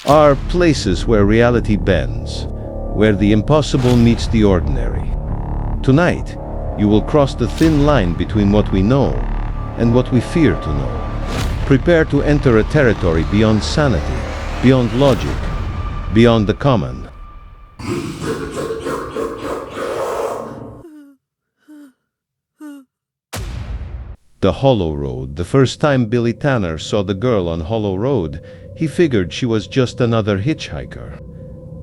are places where reality bends, where the impossible meets the ordinary. Tonight, you will cross the thin line between what we know and what we fear to know. Prepare to enter a territory beyond sanity, beyond logic, beyond the common. The Hollow Road. The first time Billy Tanner saw the girl on Hollow Road, he figured she was just another hitchhiker.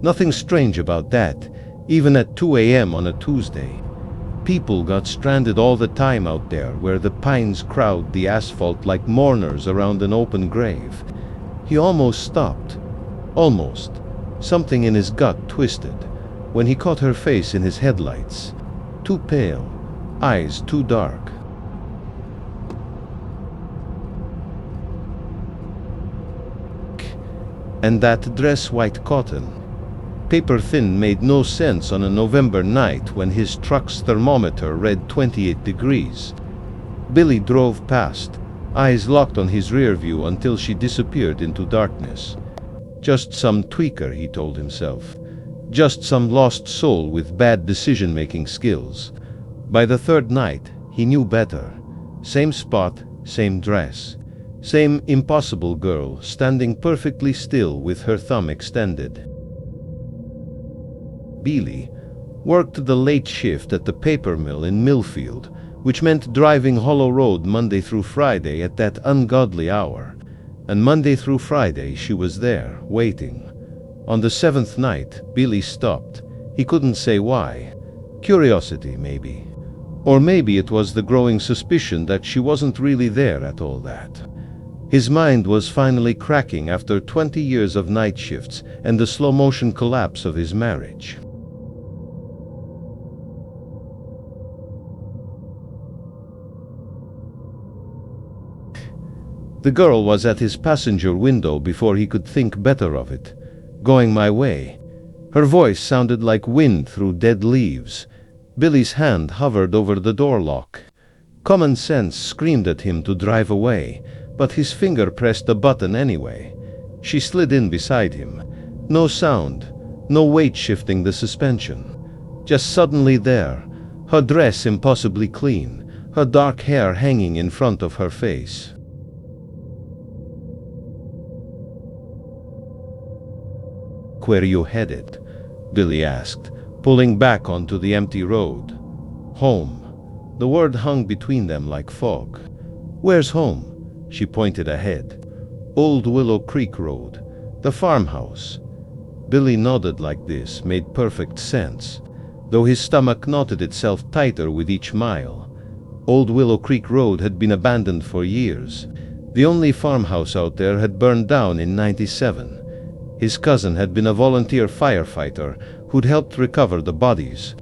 Nothing strange about that, even at 2 a.m. on a Tuesday. People got stranded all the time out there, where the pines crowd the asphalt like mourners around an open grave. He almost stopped. Almost. Something in his gut twisted when he caught her face in his headlights. Too pale, eyes too dark. And that dress white cotton. Paper thin made no sense on a November night when his truck's thermometer read 28 degrees. Billy drove past, eyes locked on his rear view until she disappeared into darkness. Just some tweaker, he told himself. Just some lost soul with bad decision-making skills. By the third night, he knew better. Same spot, same dress. Same impossible girl, standing perfectly still with her thumb extended. Billy worked the late shift at the paper mill in Millfield, which meant driving Hollow Road Monday through Friday at that ungodly hour. And Monday through Friday she was there, waiting. On the seventh night, Billy stopped. He couldn't say why. Curiosity, maybe. Or maybe it was the growing suspicion that she wasn't really there at all that. His mind was finally cracking after 20 years of night shifts and the slow-motion collapse of his marriage. The girl was at his passenger window before he could think better of it. Going my way. Her voice sounded like wind through dead leaves. Billy's hand hovered over the door lock. Common sense screamed at him to drive away, but his finger pressed a button anyway. She slid in beside him. No sound, no weight shifting the suspension. Just suddenly there, her dress impossibly clean, her dark hair hanging in front of her face. "Where you headed?" Billy asked, pulling back onto the empty road. "Home." The word hung between them like fog. "Where's home?" She pointed ahead. "Old Willow Creek Road. The farmhouse." Billy nodded like this made perfect sense, though his stomach knotted itself tighter with each mile. Old Willow Creek Road had been abandoned for years. The only farmhouse out there had burned down in '97. His cousin had been a volunteer firefighter who'd helped recover the bodies.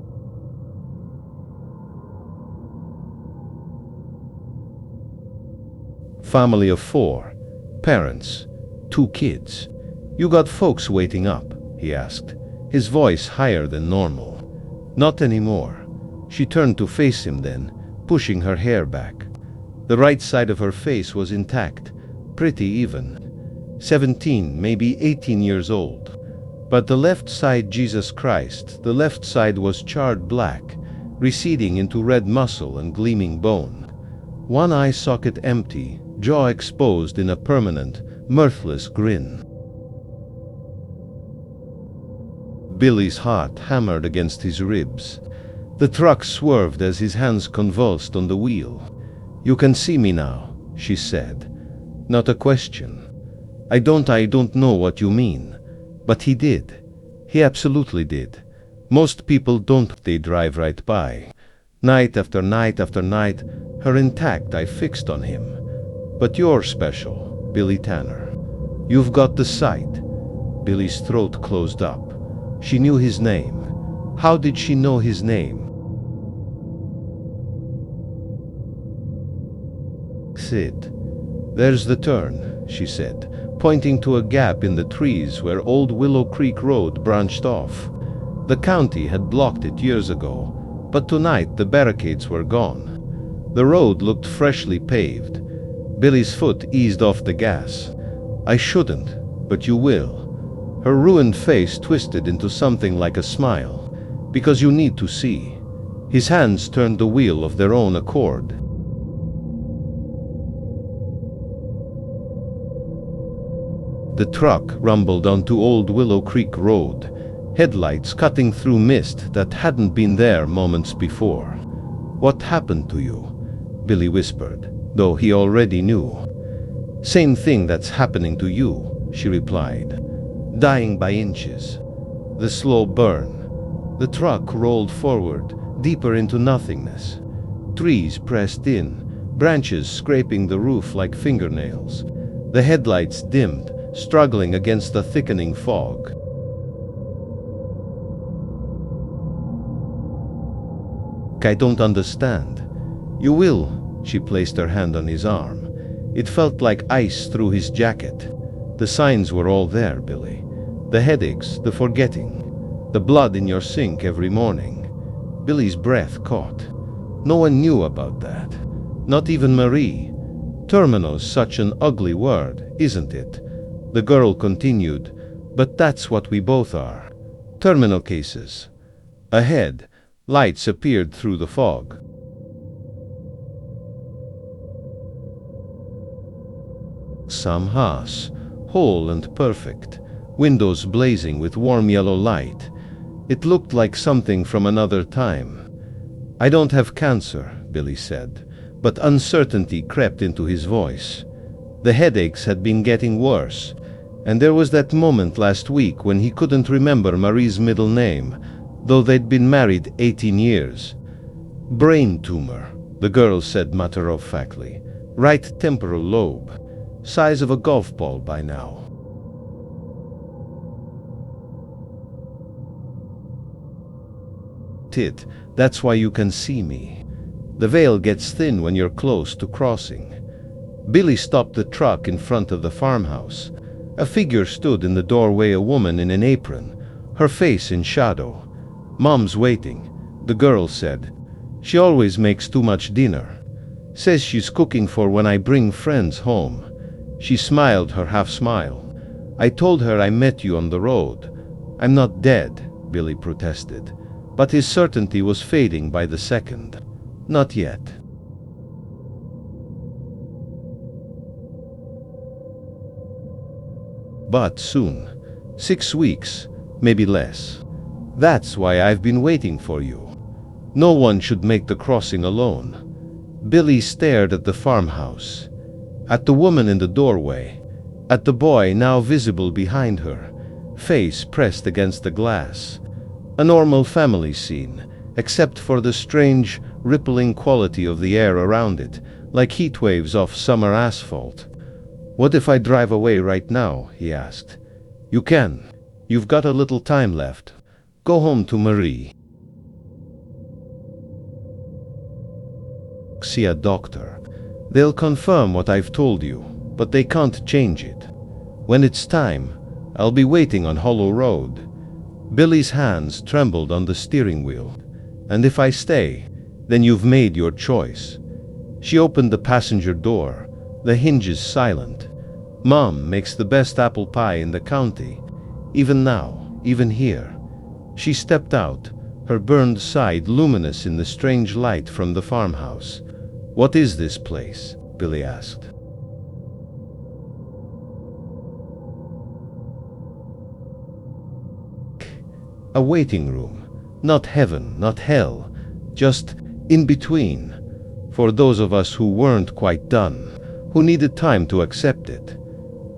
Family of 4. Parents. 2 kids. "You got folks waiting up?" he asked, his voice higher than normal. "Not anymore." She turned to face him then, pushing her hair back. The right side of her face was intact, pretty even. 17, maybe 18 years old. But the left side, Jesus Christ, the left side was charred black, receding into red muscle and gleaming bone. One eye socket empty, jaw exposed in a permanent, mirthless grin. Billy's heart hammered against his ribs. The truck swerved as his hands convulsed on the wheel. "You can see me now," she said. Not a question. I don't know what you mean." But he did. He absolutely did. Most people don't. They drive right by. Night after night after night, her intact eye fixed on him. "But you're special, Billy Tanner. You've got the sight." Billy's throat closed up. She knew his name. How did she know his name? "Sid. There's the turn," she said, pointing to a gap in the trees where Old Willow Creek Road branched off. The county had blocked it years ago, but tonight the barricades were gone. The road looked freshly paved. Billy's foot eased off the gas. "I shouldn't, but you will." Her ruined face twisted into something like a smile. "Because you need to see." His hands turned the wheel of their own accord. The truck rumbled onto Old Willow Creek Road, headlights cutting through mist that hadn't been there moments before. "What happened to you?" Billy whispered, though he already knew. "Same thing that's happening to you," she replied. "Dying by inches." The slow burn. The truck rolled forward, deeper into nothingness. Trees pressed in, branches scraping the roof like fingernails. The headlights dimmed, struggling against the thickening fog. "I don't understand." "You will." She placed her hand on his arm. It felt like ice through his jacket. The signs were all there, Billy. The headaches, the forgetting, the blood in your sink every morning. Billy's breath caught. No one knew about that. Not even Marie. "Terminal's such an ugly word, isn't it?" The girl continued. "But that's what we both are. Terminal cases." Ahead, lights appeared through the fog. Farmhouse, whole and perfect, windows blazing with warm yellow light. It looked like something from another time. "I don't have cancer," Billy said, but uncertainty crept into his voice. The headaches had been getting worse, and there was that moment last week when he couldn't remember Marie's middle name, though they'd been married 18 years. "Brain tumor," the girl said matter-of-factly. "Right temporal lobe. Size of a golf ball by now." "Tit, that's why you can see me. The veil gets thin when you're close to crossing." Billy stopped the truck in front of the farmhouse. A figure stood in the doorway, a woman in an apron, her face in shadow. "Mom's waiting," the girl said. "She always makes too much dinner. Says she's cooking for when I bring friends home." She smiled her half-smile. "I told her I met you on the road." "I'm not dead," Billy protested, but his certainty was fading by the second. "Not yet." "But soon. 6 weeks, maybe less. That's why I've been waiting for you. No one should make the crossing alone." Billy stared at the farmhouse, at the woman in the doorway, at the boy now visible behind her, face pressed against the glass. A normal family scene, except for the strange, rippling quality of the air around it, like heat waves off summer asphalt. "What if I drive away right now?" he asked. "You can. You've got a little time left. Go home to Marie. See a doctor. They'll confirm what I've told you, but they can't change it. When it's time, I'll be waiting on Hollow Road." Billy's hands trembled on the steering wheel. "And if I stay, then you've made your choice." She opened the passenger door, the hinges silent. "Mom makes the best apple pie in the county. Even now, even here." She stepped out, her burned side luminous in the strange light from the farmhouse. "What is this place?" Billy asked. "A waiting room. Not heaven, not hell. Just in between. For those of us who weren't quite done, who needed time to accept it."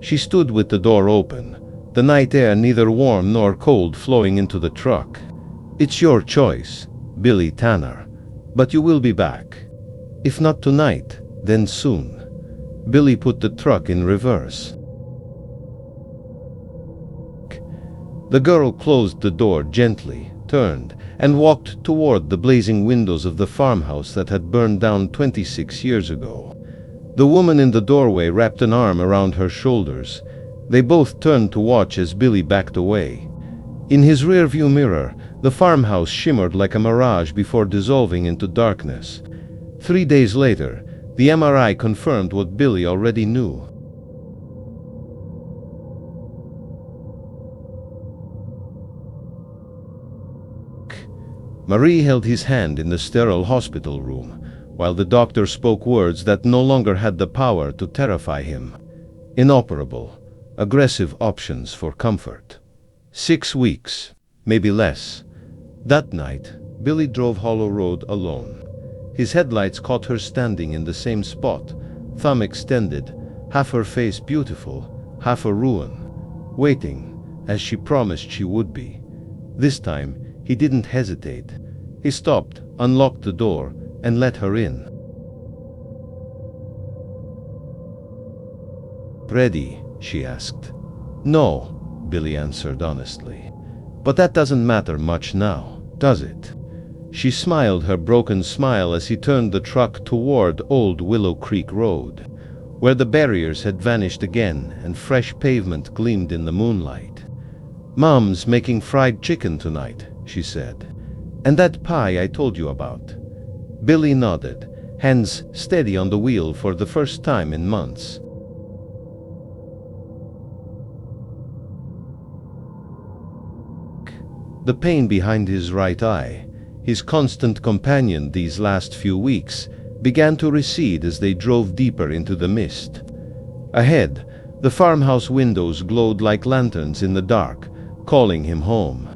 She stood with the door open, the night air neither warm nor cold flowing into the truck. "It's your choice, Billy Tanner. But you will be back. If not tonight, then soon." Billy put the truck in reverse. The girl closed the door gently, turned, and walked toward the blazing windows of the farmhouse that had burned down 26 years ago. The woman in the doorway wrapped an arm around her shoulders. They both turned to watch as Billy backed away. In his rearview mirror, the farmhouse shimmered like a mirage before dissolving into darkness. 3 days later, the MRI confirmed what Billy already knew. Marie held his hand in the sterile hospital room, while the doctor spoke words that no longer had the power to terrify him. Inoperable, aggressive options for comfort. 6 weeks, maybe less. That night, Billy drove Hollow Road alone. His headlights caught her standing in the same spot, thumb extended, half her face beautiful, half a ruin, waiting, as she promised she would be. This time, he didn't hesitate. He stopped, unlocked the door, and let her in. "Ready?" she asked. "No," Billy answered honestly. "But that doesn't matter much now, does it?" She smiled her broken smile as he turned the truck toward Old Willow Creek Road, where the barriers had vanished again and fresh pavement gleamed in the moonlight. "Mom's making fried chicken tonight," she said. "And that pie I told you about." Billy nodded, hands steady on the wheel for the first time in months. The pain behind his right eye, his constant companion these last few weeks, began to recede as they drove deeper into the mist. Ahead, the farmhouse windows glowed like lanterns in the dark, calling him home.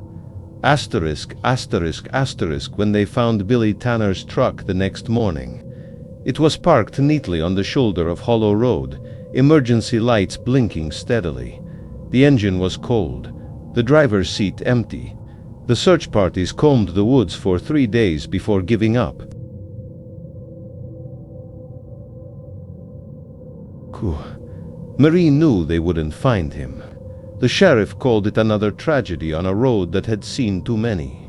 Asterisk, asterisk, asterisk when they found Billy Tanner's truck the next morning. It was parked neatly on the shoulder of Hollow Road, emergency lights blinking steadily. The engine was cold, the driver's seat empty. The search parties combed the woods for 3 days before giving up. Marie knew they wouldn't find him. The sheriff called it another tragedy on a road that had seen too many.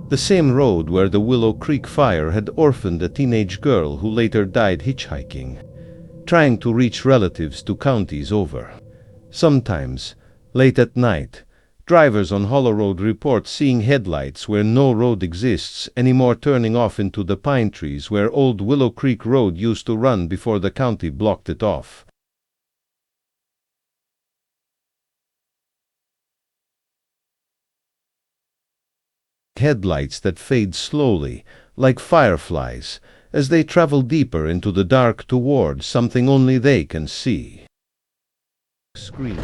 The same road where the Willow Creek fire had orphaned a teenage girl who later died hitchhiking, trying to reach relatives 2 counties over. Sometimes, late at night, drivers on Hollow Road report seeing headlights where no road exists anymore, turning off into the pine trees where Old Willow Creek Road used to run before the county blocked it off. Headlights that fade slowly, like fireflies, as they travel deeper into the dark toward something only they can see. Scream.